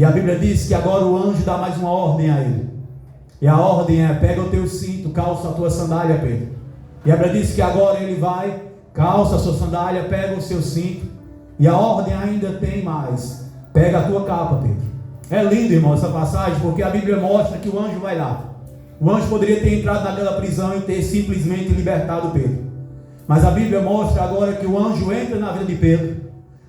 E a Bíblia diz que agora o anjo dá mais uma ordem a ele. E a ordem é: pega o teu cinto, calça a tua sandália, Pedro. E a Bíblia diz que agora ele vai, calça a sua sandália, pega o seu cinto. E a ordem ainda tem mais: pega a tua capa, Pedro. É lindo, irmão, essa passagem, porque a Bíblia mostra que o anjo vai lá. O anjo poderia ter entrado naquela prisão e ter simplesmente libertado Pedro. Mas a Bíblia mostra agora que o anjo entra na vida de Pedro,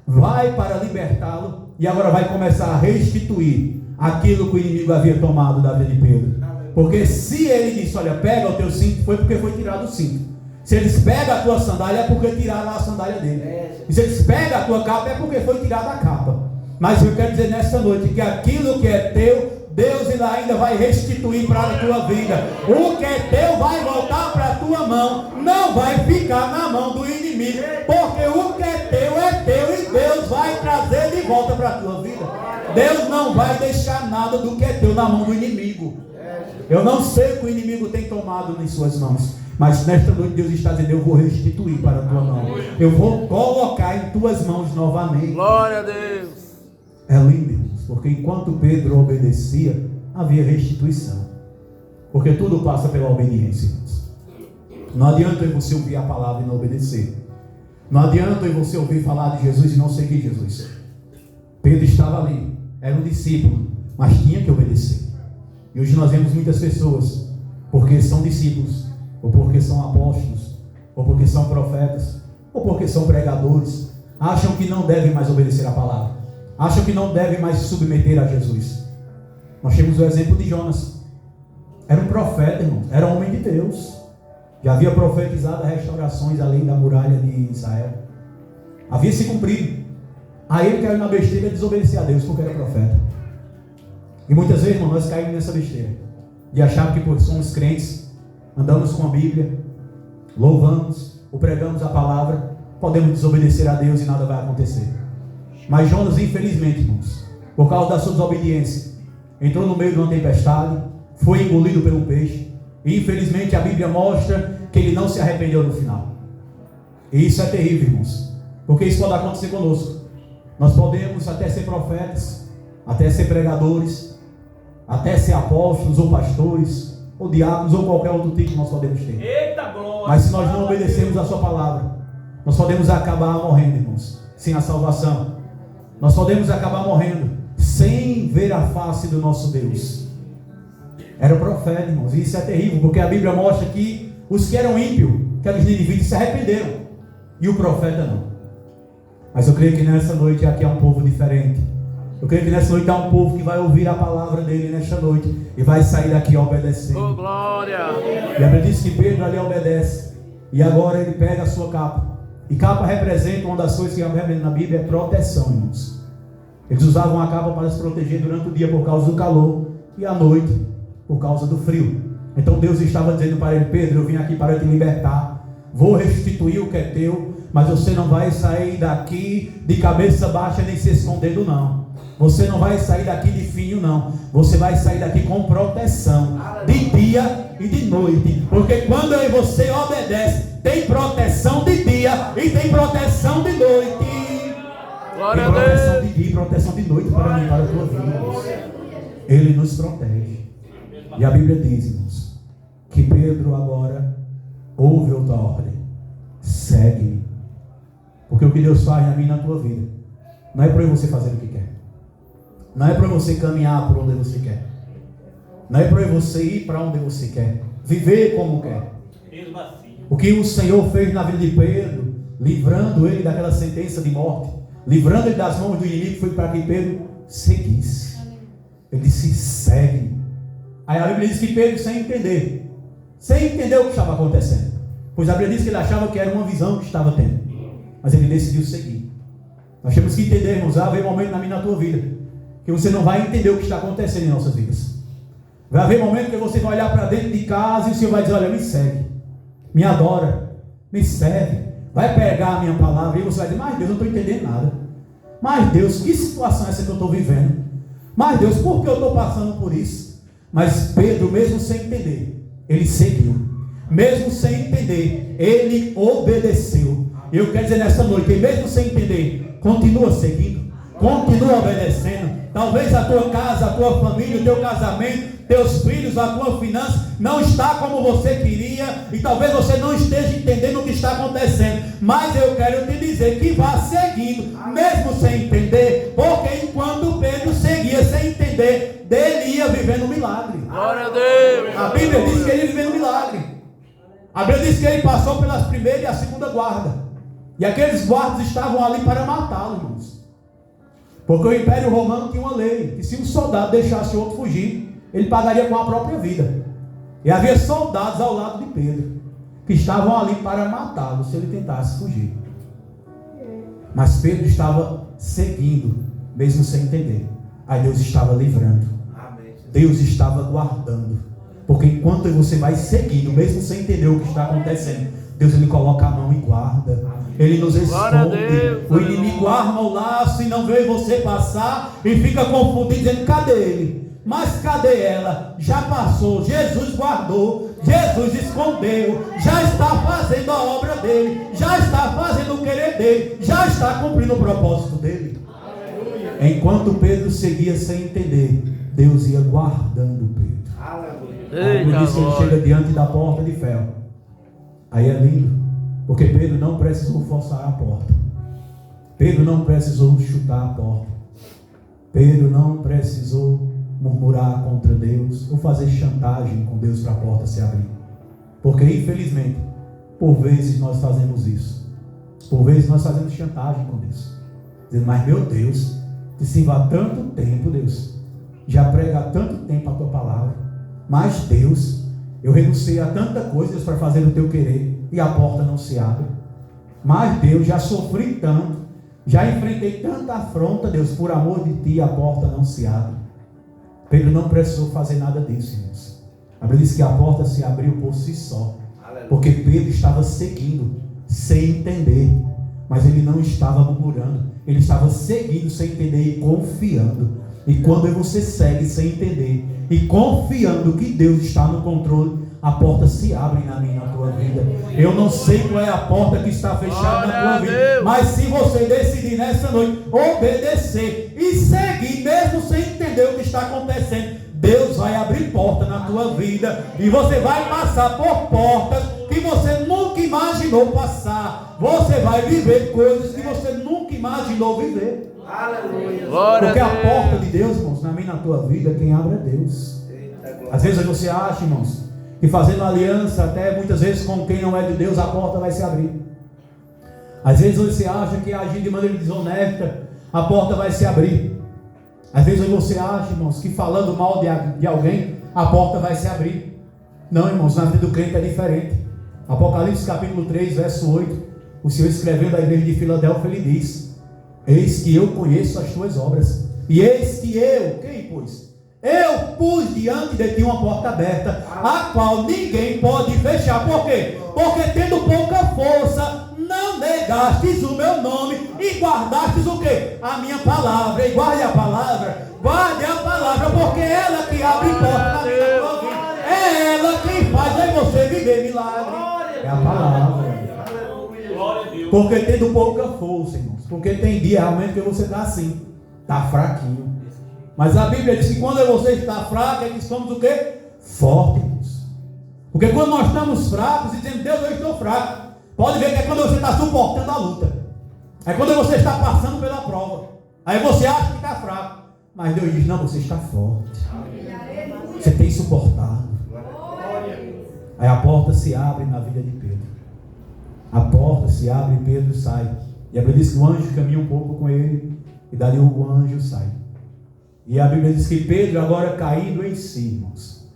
vai para libertá-lo e agora vai começar a restituir aquilo que o inimigo havia tomado da vida de Pedro. Porque se ele disse: olha, pega o teu cinto, foi porque foi tirado o cinto. Se eles pegam a tua sandália, é porque tiraram a sandália dele. E se eles pegam a tua capa, é porque foi tirada a capa. Mas eu quero dizer nesta noite que aquilo que é teu, Deus ainda vai restituir para a tua vida. O que é teu vai voltar para a tua mão, não vai ficar na mão do inimigo, porque o que é teu e Deus vai trazer de volta para a tua vida. Deus não vai deixar nada do que é teu na mão do inimigo. Eu não sei o que o inimigo tem tomado em suas mãos, mas nesta noite Deus está dizendo: eu vou restituir para a tua mão, eu vou colocar em tuas mãos novamente. Glória a Deus. É lindo, irmãos, porque enquanto Pedro obedecia, havia restituição. Porque tudo passa pela obediência, irmãos. Não adianta você ouvir a palavra e não obedecer. Não adianta você ouvir falar de Jesus e não seguir Jesus. Pedro estava ali, era um discípulo, mas tinha que obedecer. E hoje nós vemos muitas pessoas, porque são discípulos, ou porque são apóstolos, ou porque são profetas, ou porque são pregadores, acham que não devem mais obedecer a palavra. Acham que não devem mais se submeter a Jesus. Nós temos o exemplo de Jonas. Era um profeta, irmão. Era um homem de Deus. Já havia profetizado as restaurações além da muralha de Israel. Havia se cumprido. Aí ele caiu na besteira de desobedecer a Deus porque era profeta. E muitas vezes, irmão, nós caímos nessa besteira de achar que porque somos crentes, andamos com a Bíblia, louvamos ou pregamos a palavra, podemos desobedecer a Deus e nada vai acontecer. Mas Jonas, infelizmente, irmãos, por causa da sua desobediência, entrou no meio de uma tempestade, foi engolido pelo peixe, e infelizmente a Bíblia mostra que ele não se arrependeu no final. E isso é terrível, irmãos, porque isso pode acontecer conosco. Nós podemos até ser profetas, até ser pregadores, até ser apóstolos ou pastores, ou diáconos, ou qualquer outro título nós podemos ter. Eita glória! Mas se nós não obedecermos a sua palavra, nós podemos acabar morrendo, irmãos, sem a salvação. Nós podemos acabar morrendo sem ver a face do nosso Deus. Era o profeta, irmãos, e isso é terrível, porque a Bíblia mostra que os que eram ímpios, que eram os ninivitas, se arrependeram, e o profeta não. Mas eu creio que nessa noite aqui há um povo diferente. Eu creio que nessa noite há um povo que vai ouvir a palavra dele nesta noite e vai sair daqui obedecendo. Oh, glória! E a Bíblia diz que Pedro ali obedece, e agora ele pega a sua capa. E capa representa, uma das coisas que representa na Bíblia é proteção, irmãos. Eles usavam a capa para se proteger durante o dia por causa do calor e à noite por causa do frio. Então Deus estava dizendo para ele: Pedro, eu vim aqui para te libertar, vou restituir o que é teu, mas você não vai sair daqui de cabeça baixa nem se escondendo, não. Você não vai sair daqui de fininho, não. Você vai sair daqui com proteção de dia e de noite, porque quando eu e você obedece, tem proteção de dia e tem proteção de noite. Glória Tem proteção a Deus. de dia e proteção de noite para mim, para a tua vida. Ele nos protege. E a Bíblia diz, irmãos, que Pedro agora ouve outra ordem: segue-me. Porque o que Deus faz na minha e na tua vida não é para você fazer o que quer, não é para você caminhar por onde você quer, não é para você ir para onde você quer, viver como quer. O que o Senhor fez na vida de Pedro, livrando ele daquela sentença de morte, livrando ele das mãos do inimigo, foi para que Pedro seguisse. Ele disse: segue. Aí a Bíblia diz que Pedro, sem entender o que estava acontecendo, pois a Bíblia diz que ele achava que era uma visão que estava tendo, mas ele decidiu seguir. Nós temos que entender, irmãos, vai haver momento na minha e na tua vida que você não vai entender o que está acontecendo em nossas vidas. Vai haver momento que você vai olhar para dentro de casa e o Senhor vai dizer: olha, me segue, me adora, me serve, vai pegar a minha palavra, e você vai dizer: mas Deus, eu não estou entendendo nada. Mas Deus, que situação é essa que eu estou vivendo? Mas Deus, por que eu estou passando por isso? Mas Pedro, mesmo sem entender, ele seguiu. Mesmo sem entender, ele obedeceu. Eu quero dizer nessa noite, mesmo sem entender, continua seguindo, Continua obedecendo. Talvez a tua casa, a tua família, o teu casamento, teus filhos, a tua finança não está como você queria, e talvez você não esteja entendendo o que está acontecendo, mas eu quero te dizer que vá seguindo, mesmo sem entender, porque enquanto Pedro seguia sem entender, ele ia vivendo um milagre. Glória a Deus. A Bíblia diz que ele viveu um milagre. A Bíblia diz que ele passou pelas primeira e a segunda guarda, e aqueles guardas estavam ali para matá-lo, irmãos. Porque o Império Romano tinha uma lei, que se um soldado deixasse o outro fugir, ele pagaria com a própria vida. E havia soldados ao lado de Pedro, que estavam ali para matá-lo, se ele tentasse fugir. Mas Pedro estava seguindo, mesmo sem entender. Aí Deus estava livrando. Deus estava guardando. Porque enquanto você vai seguindo, mesmo sem entender o que está acontecendo, Deus ele coloca a mão e guarda. Ele nos esconde. O inimigo arma o laço e não vê você passar e fica confundido, dizendo: cadê ele? Mas cadê ela? Já passou, Jesus guardou, Jesus escondeu, já está fazendo a obra dele, já está fazendo o querer dele, já está cumprindo o propósito dele. Enquanto Pedro seguia sem entender, Deus ia guardando Pedro. Por isso ele chega diante da porta de ferro. Aí é lindo, porque Pedro não precisou forçar a porta, Pedro não precisou chutar a porta, Pedro não precisou murmurar contra Deus ou fazer chantagem com Deus para a porta se abrir. Porque infelizmente, por vezes nós fazemos isso. Por vezes nós fazemos chantagem com Deus, dizendo: mas meu Deus, te sirvo há tanto tempo, Deus, já prego há tanto tempo a tua palavra, mas Deus, eu renunciei a tanta coisa para fazer o teu querer e a porta não se abre. Mas Deus, já sofri tanto, já enfrentei tanta afronta, Deus, por amor de ti a porta não se abre. Pedro não precisou fazer nada disso, irmãos. A Bíblia diz que a porta se abriu por si só. Porque Pedro estava seguindo, sem entender. Mas ele não estava murmurando. Ele estava seguindo, sem entender e confiando. E quando você segue sem entender e confiando que Deus está no controle, a porta se abre na minha e na tua vida. Eu não sei qual é a porta que está fechada na tua vida, mas se você decidir nessa noite obedecer e seguir, mesmo sem entender o que está acontecendo, Deus vai abrir porta na tua vida e você vai passar por portas que você nunca imaginou passar. Você vai viver coisas que você nunca imaginou viver. Aleluia. Porque a porta de Deus, irmãos, na minha e na tua vida, quem abre é Deus. Às vezes você acha, irmãos, que fazendo aliança, até muitas vezes com quem não é de Deus, a porta vai se abrir. Às vezes você acha que agindo de maneira desonesta, a porta vai se abrir. Às vezes você acha, irmãos, que falando mal de alguém, a porta vai se abrir. Não, irmãos, na vida do crente é diferente. Apocalipse capítulo 3, verso 8, o Senhor escrevendo à igreja de Filadélfia, ele diz: eis que eu conheço as tuas obras, e eis que eu, quem pois? Eu pus diante de ti uma porta aberta, a qual ninguém pode fechar. Por quê? Porque tendo pouca força, não negastes o meu nome e guardastes o quê? A minha palavra. E guarde a palavra, porque é ela que abre porta na vida da tua vida. É ela quem faz aí você viver milagre. É a palavra. Porque tendo pouca força, irmãos. Porque tem dia realmente que você está assim, está fraquinho. Mas a Bíblia diz que quando você está fraco, é que somos o quê? Fortes. Porque quando nós estamos fracos e dizendo: Deus, eu estou fraco, pode ver que é quando você está suportando a luta. É quando você está passando pela prova. Aí você acha que está fraco. Mas Deus diz: não, você está forte. Você tem suportado. Aí a porta se abre na vida de Pedro. A porta se abre e Pedro sai. E a Bíblia diz que o anjo caminha um pouco com ele. E dali o anjo sai. E a Bíblia diz que Pedro agora caindo em si, irmãos.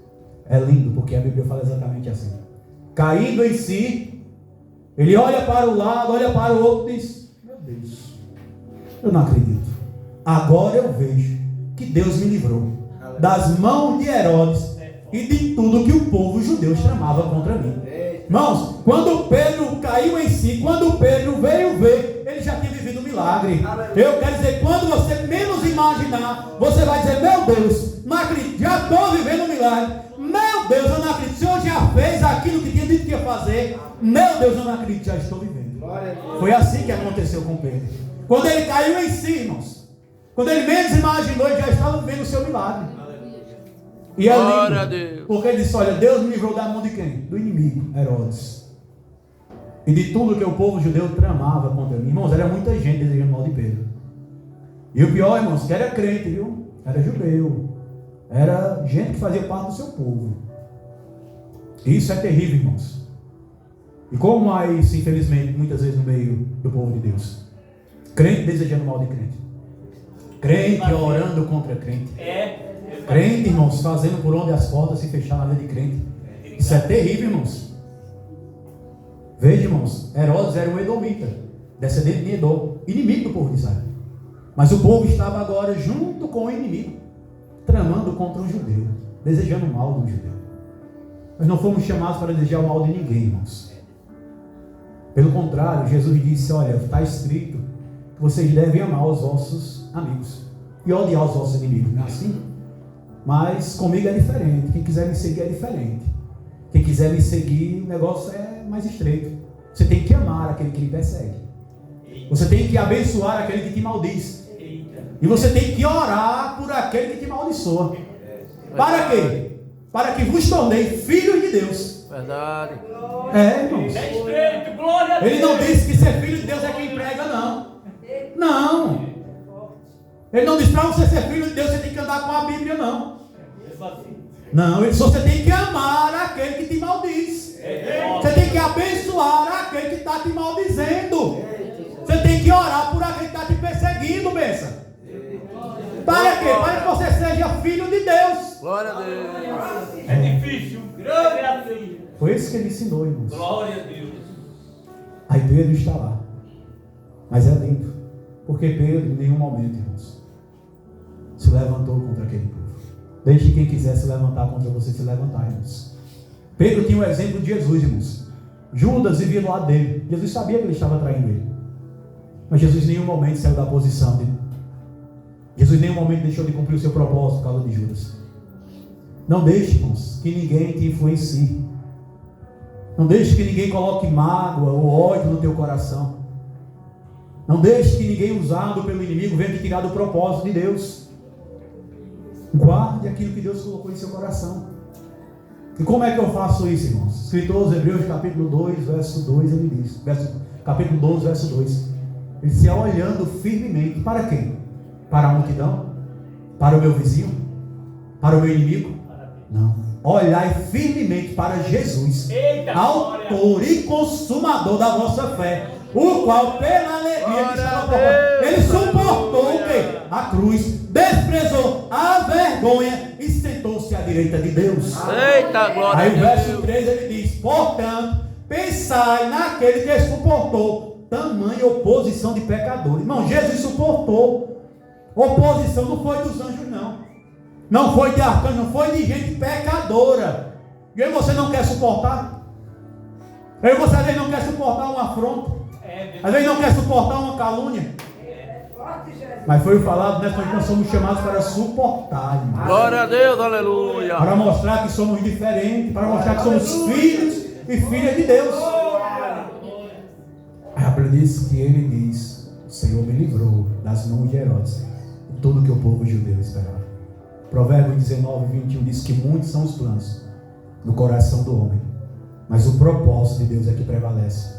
É lindo porque a Bíblia fala exatamente assim. Caindo em si, ele olha para o lado, olha para o outro e diz: meu Deus, eu não acredito. Agora eu vejo que Deus me livrou das mãos de Herodes e de tudo que o povo judeu tramava contra mim. Irmãos, quando Pedro caiu em si, quando Pedro veio ver, ele já tinha vivido um milagre. Eu quero dizer, quando você menos imaginar, você vai dizer: meu Deus, não acredito, já estou vivendo um milagre. Meu Deus, eu não acredito, o Senhor já fez aquilo que tinha dito que ia fazer. Meu Deus, eu não acredito, já estou vivendo. Foi assim que aconteceu com Pedro. Quando ele caiu em si, irmãos, Quando ele menos imaginou, ele já estava vivendo o seu milagre. E é Glória a lindo, Deus. porque ele disse, olha, Deus me livrou da mão de quem? Do inimigo, Herodes. E de tudo que o povo judeu tramava contra mim. Irmãos, era muita gente desejando mal de Pedro. E o pior, irmãos, que era crente, viu? Era judeu. Era gente que fazia parte do seu povo. Isso é terrível, irmãos. E como mais, infelizmente, muitas vezes no meio do povo de Deus. Crente desejando mal de crente. Crente orando contra crente. Crente, irmãos, fazendo por onde as portas se fecharam na vida de crente. Isso é terrível, irmãos. Veja, irmãos, Herodes era um edomita, descendente de Edom, inimigo do povo de Israel. Mas o povo estava agora junto com o inimigo, tramando contra um judeu, desejando o mal do judeu. Nós não fomos chamados para desejar o mal de ninguém, irmãos. Pelo contrário, Jesus disse, olha, está escrito que vocês devem amar os vossos amigos e odiar os vossos inimigos, não é assim? Mas comigo é diferente, quem quiser me seguir é diferente. Quem quiser me seguir, o negócio é mais estreito. Você tem que amar aquele que lhe persegue. Você tem que abençoar aquele que te maldiz. E você tem que orar por aquele que te amaldiçoa. Para quê? Para que vos torneis filhos de Deus. Verdade. Irmãos. Ele não disse que ser filho de Deus é quem prega, não. Não. Ele não disse para você ser filho de Deus, você tem que andar com a Bíblia, não. Não, ele só você tem que amar aquele que te maldiz. Você tem que abençoar aquele que está te maldizendo. Você tem que orar por aquele que está te perseguindo, benção. Para quê? Para que você seja filho de Deus. Glória a Deus. É difícil, grande. Foi isso que ele ensinou, irmãos. Glória a Deus. Aí Pedro está lá. Mas é lindo. Porque Pedro, em nenhum momento, irmãos, se levantou contra aquele povo. Deixe quem quiser se levantar contra você se levantar, irmãos. Pedro tinha o exemplo de Jesus, irmãos. Judas vivia do lado dele. Jesus sabia que ele estava traindo ele. Mas Jesus em nenhum momento saiu da posição dele. Jesus em nenhum momento deixou de cumprir o seu propósito por causa de Judas. Não deixe, irmãos, que ninguém te influencie. Não deixe que ninguém coloque mágoa ou ódio no teu coração. Não deixe que ninguém usado pelo inimigo venha te tirar do propósito de Deus. Guarde aquilo que Deus colocou em seu coração. E como é que eu faço isso, irmãos? Escritor aos Hebreus, capítulo 2, verso 2, ele diz, capítulo 12, verso 2. Ele disse, olhando firmemente, para quem? Para a multidão? Para o meu vizinho? Para o meu inimigo? Não. Olhai firmemente para Jesus, autor e consumador da vossa fé, o qual pela alegria que estava proposta, ele suportou o quê? A cruz, desprezou a vergonha e sentou-se à direita de Deus. Eita, glória Aí a o verso Deus. 3 ele diz, portanto, pensai naquele que suportou tamanha oposição de pecadores. Irmão, Jesus suportou. Oposição não foi dos anjos, não. Não foi de arcanjo, não foi de gente pecadora. E aí você não quer suportar? Aí você às vezes não quer suportar uma afronta. Às vezes não quer suportar uma calúnia. Mas foi falado, né? Nós somos chamados para suportar, irmão. Glória a Deus, aleluia. Para mostrar que somos diferentes, para mostrar que somos filhos e filhas de Deus. A Bíblia diz que ele diz, o Senhor me livrou das mãos de Herodes, de tudo que o povo judeu esperava. Provérbios 19, 21 diz que muitos são os planos no coração do homem, mas o propósito de Deus é que prevalece.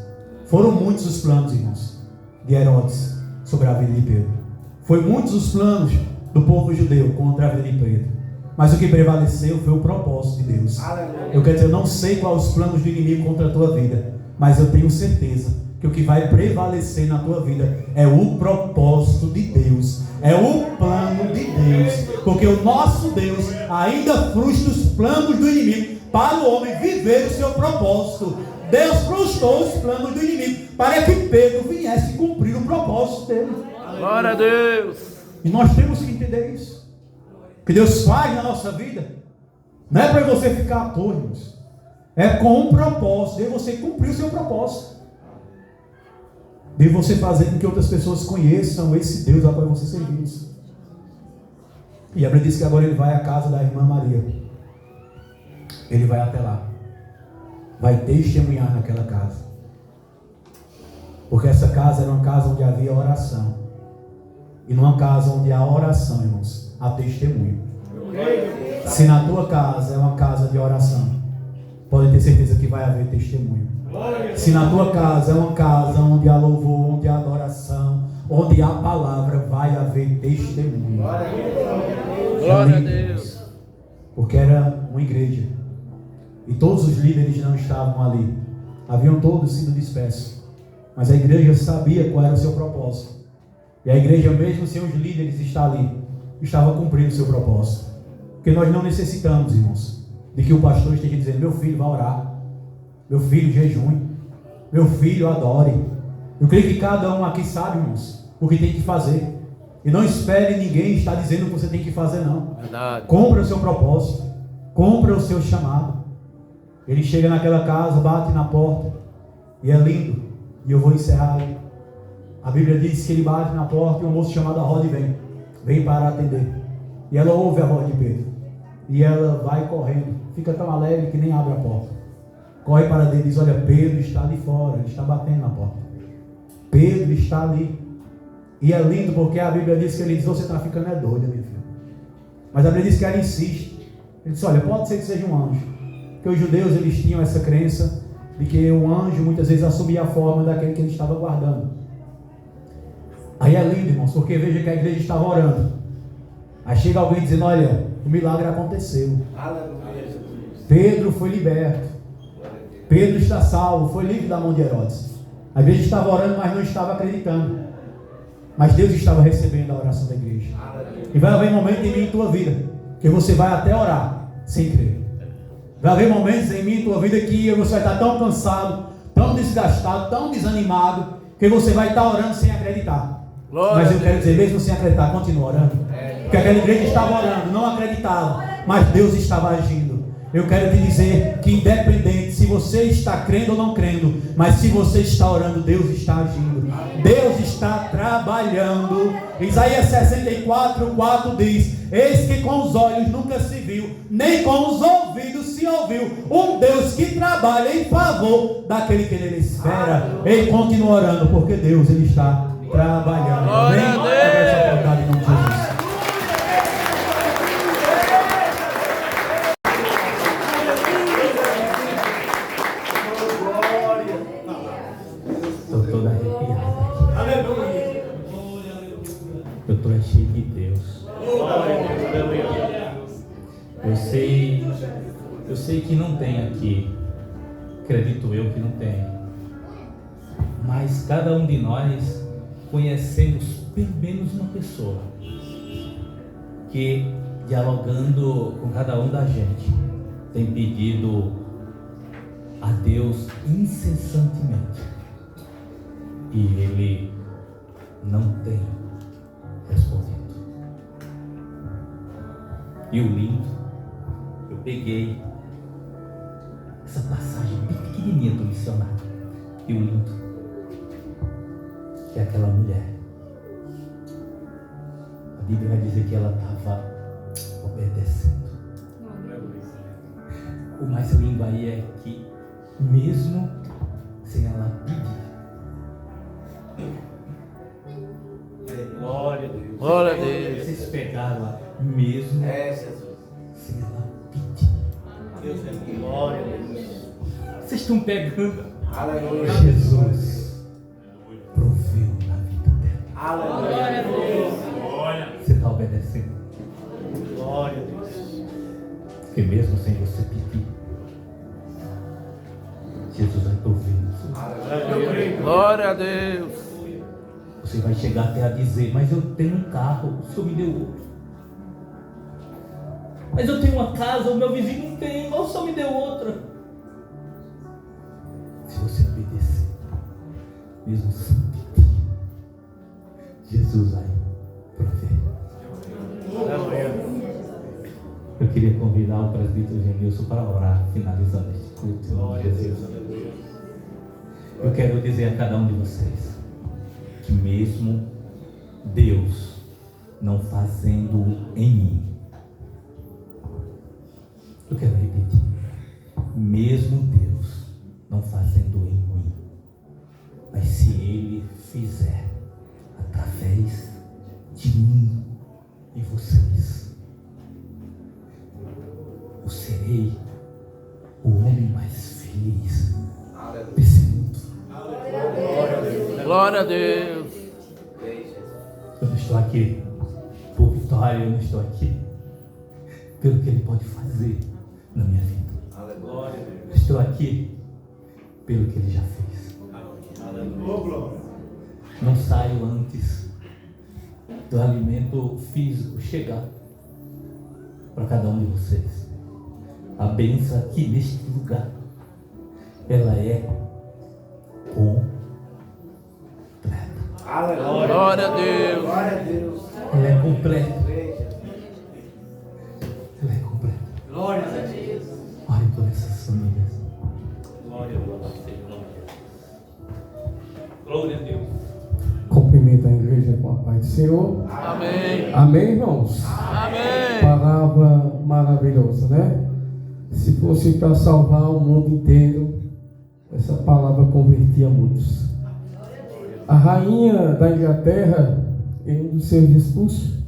Foram muitos os planos, irmãos, de Herodes sobre a vida de Pedro. Foi muitos os planos do povo judeu contra a vida de Pedro. Mas o que prevaleceu foi o propósito de Deus. Eu quero dizer, eu não sei quais os planos do inimigo contra a tua vida, mas eu tenho certeza que o que vai prevalecer na tua vida é o propósito de Deus, é o plano de Deus, porque o nosso Deus ainda frustra os planos do inimigo para o homem viver o seu propósito. Deus frustrou os planos do inimigo para que Pedro viesse cumprir o propósito dele. Glória a Deus. E nós temos que entender isso. O que Deus faz na nossa vida não é para você ficar à toa, irmãos. É com um propósito, de você cumprir o seu propósito. De você fazer com que outras pessoas conheçam esse Deus a qual você serve. E a Bíblia diz que agora ele vai à casa da irmã Maria. Ele vai até lá. Vai testemunhar naquela casa. Porque essa casa era uma casa onde havia oração. E numa casa onde há oração, irmãos, há testemunho. Se na tua casa é uma casa de oração, pode ter certeza que vai haver testemunho. Se na tua casa é uma casa onde há louvor, onde há adoração, onde há palavra, vai haver testemunho. Glória a Deus. Porque era uma igreja. E todos os líderes não estavam ali. Haviam todos sido dispersos. Mas a igreja sabia qual era o seu propósito. E a igreja, mesmo sem os líderes estar ali, estava cumprindo o seu propósito. Porque nós não necessitamos, irmãos, de que o pastor esteja dizendo: meu filho, vá orar. Meu filho, jejum. Meu filho, adore. Eu creio que cada um aqui sabe, irmãos, o que tem que fazer. E não espere ninguém estar dizendo o que você tem que fazer, não. Verdade. Compre o seu propósito. Compre o seu chamado. Ele chega naquela casa, bate na porta. E é lindo. E eu vou encerrar aí. A Bíblia diz que ele bate na porta e um moço chamado Rode vem. Vem para atender. E ela ouve a voz de Pedro. E ela vai correndo. Fica tão alegre que nem abre a porta. Corre para dentro e diz: olha, Pedro está ali fora. Ele está batendo na porta. Pedro está ali. E é lindo porque a Bíblia diz que ele diz: você está ficando doida, minha filha. Mas a Bíblia diz que ela insiste. Ele diz: olha, pode ser que seja um anjo. Porque os judeus, eles tinham essa crença de que o anjo muitas vezes assumia a forma daquele que ele estava guardando. Aí é lindo, irmãos, porque veja que a igreja estava orando. Aí chega alguém dizendo: olha, o milagre aconteceu. Pedro foi liberto. Pedro está salvo, foi livre da mão de Herodes. A igreja estava orando, mas não estava acreditando. Mas Deus estava recebendo a oração da igreja. E vai haver momentos em mim e em tua vida que você vai até orar sem crer. Vai haver momentos em mim e em tua vida que você vai estar tão cansado, tão desgastado, tão desanimado, que você vai estar orando sem acreditar. Mas eu quero dizer, mesmo sem acreditar, continua orando. Porque aquela igreja estava orando, não acreditava, mas Deus estava agindo. Eu quero te dizer que independente se você está crendo ou não crendo, mas se você está orando, Deus está agindo. Deus está trabalhando. Isaías 64:4 diz: eis que com os olhos nunca se viu, nem com os ouvidos se ouviu, um Deus que trabalha em favor daquele que ele espera. Ele continua orando, porque Deus, ele está trabalhando. Glória a Deus. Essa vontade em nome de Jesus. Estou todo arrepiado. Eu estou cheio de Deus. Eu sei que não tem aqui, acredito eu que não tem, mas cada um de nós conhecemos pelo menos uma pessoa que, dialogando com cada um da gente, tem pedido a Deus incessantemente, e Ele não tem respondido. E o lindo, eu peguei essa passagem bem pequenininha do missionário, e o lindo que é aquela mulher, a Bíblia vai dizer que ela estava obedecendo. O mais lindo aí é que mesmo sem ela pedir, Glória a Deus. Glória a Deus. vocês pegaram lá, mesmo Jesus. sem ela pedir. Deus é glória a Deus. Vocês estão pegando. Aleluia. Jesus proveu na vida dela. Aleluia. Você está obedecendo? Glória a Deus. Porque mesmo sem você pedir, Jesus vai prover. Aleluia. Glória a Deus. Você vai chegar até a dizer: mas eu tenho um carro, o Senhor me deu outro. Mas eu tenho uma casa, o meu vizinho não tem, mas o Senhor me deu outra. Se você obedecer, mesmo sem pedir, Jesus vai prover. Aleluia. Eu queria convidar o presbítero Genilson para orar, finalizando este culto. Em nome de Jesus. Eu quero dizer a cada um de vocês que mesmo Deus não fazendo em mim, eu quero repetir, mesmo Deus não fazendo em mim, mas se Ele fizer através de eu serei o homem mais feliz desse mundo. Glória a Deus. Eu não estou aqui por vitória, eu não estou aqui pelo que Ele pode fazer na minha vida. Eu estou aqui pelo que Ele já fez. Não saio antes do alimento físico chegar para cada um de vocês. A bênção aqui neste lugar, ela é completa. Glória a Deus. Ela é completa. Ela é completa. Glória a Deus. Ore por essas famílias. Glória a Deus. Glória a Deus. Cumprimento a igreja com a paz do Senhor. Amém. Amém, irmãos? Amém. Palavra maravilhosa, né? Se fosse para salvar o mundo inteiro, essa palavra convertia muitos. A rainha da Inglaterra, em um dos seus discursos,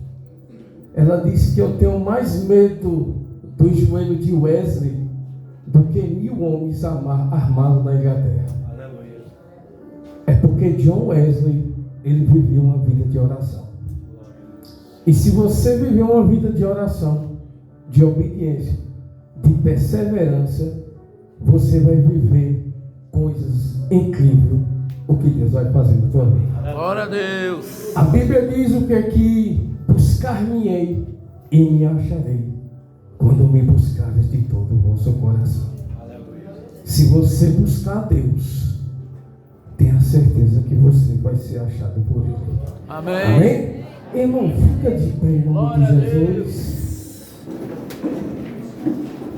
ela disse que eu tenho mais medo do joelho de Wesley do que 1000 homens armados na Inglaterra. Aleluia. É porque John Wesley, ele viveu uma vida de oração. E se você viver uma vida de oração, de obediência, de perseverança, você vai viver coisas incríveis, o que Deus vai fazer na tua vida. Glória a Deus. A Bíblia diz o que é que buscar-me-ei e me acharei, quando me buscares de todo o vosso coração. Se você buscar a Deus, tenha certeza que você vai ser achado por Ele. Amém. Amém? Irmão, fica de pé em nome de Jesus.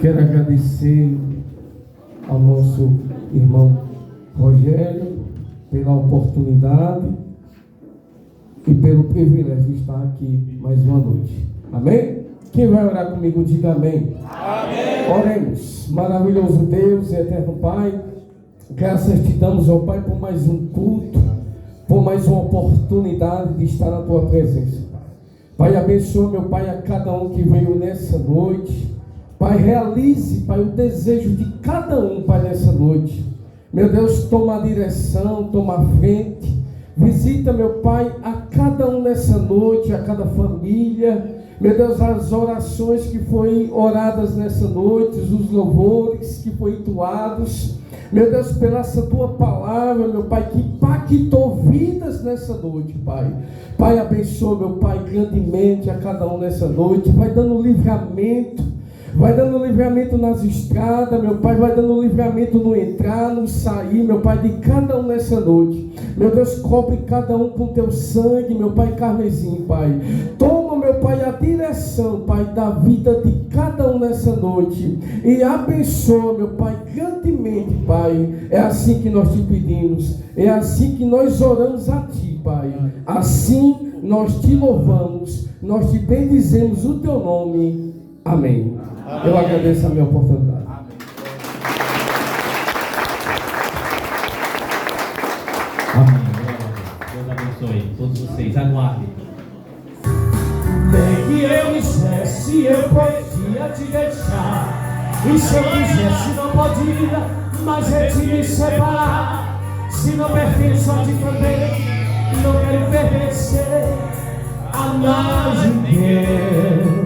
Quero agradecer ao nosso irmão Rogério pela oportunidade e pelo privilégio de estar aqui mais uma noite. Amém? Quem vai orar comigo, diga amém. Amém. Oremos. Maravilhoso Deus e eterno Pai, graças te damos, ó Pai, por mais um culto, por mais uma oportunidade de estar na tua presença. Pai, abençoa, meu Pai, a cada um que veio nessa noite. Pai, realize, Pai, o desejo de cada um, Pai, nessa noite. Meu Deus, toma a direção, toma a frente. Visita, meu Pai, a cada um nessa noite, a cada família. Meu Deus, as orações que foram oradas nessa noite, os louvores que foram entoados. Meu Deus, pela essa tua palavra, meu Pai, que impactou vidas nessa noite, Pai. Pai, abençoa, meu Pai, grandemente a cada um nessa noite. Vai dando livramento. Vai dando livramento nas estradas, meu Pai. Vai dando livramento no entrar, no sair, meu Pai, de cada um nessa noite. Meu Deus, cobre cada um com teu sangue, meu Pai, carmesim, Pai. Toma, meu Pai, a direção, Pai, da vida de cada um nessa noite. E abençoa, meu Pai, grandemente, Pai. É assim que nós te pedimos. É assim que nós oramos a Ti, Pai. Assim nós te louvamos. Nós te bendizemos o Teu nome. Amém. Eu agradeço a minha oportunidade. Amém. Deus abençoe todos vocês. Aguardem. Bem que eu quisesse, eu podia te deixar. E se eu quisesse, não podia, mas é de me separar. Se não pertenço a ti também, não quero pertencer a mais ninguém.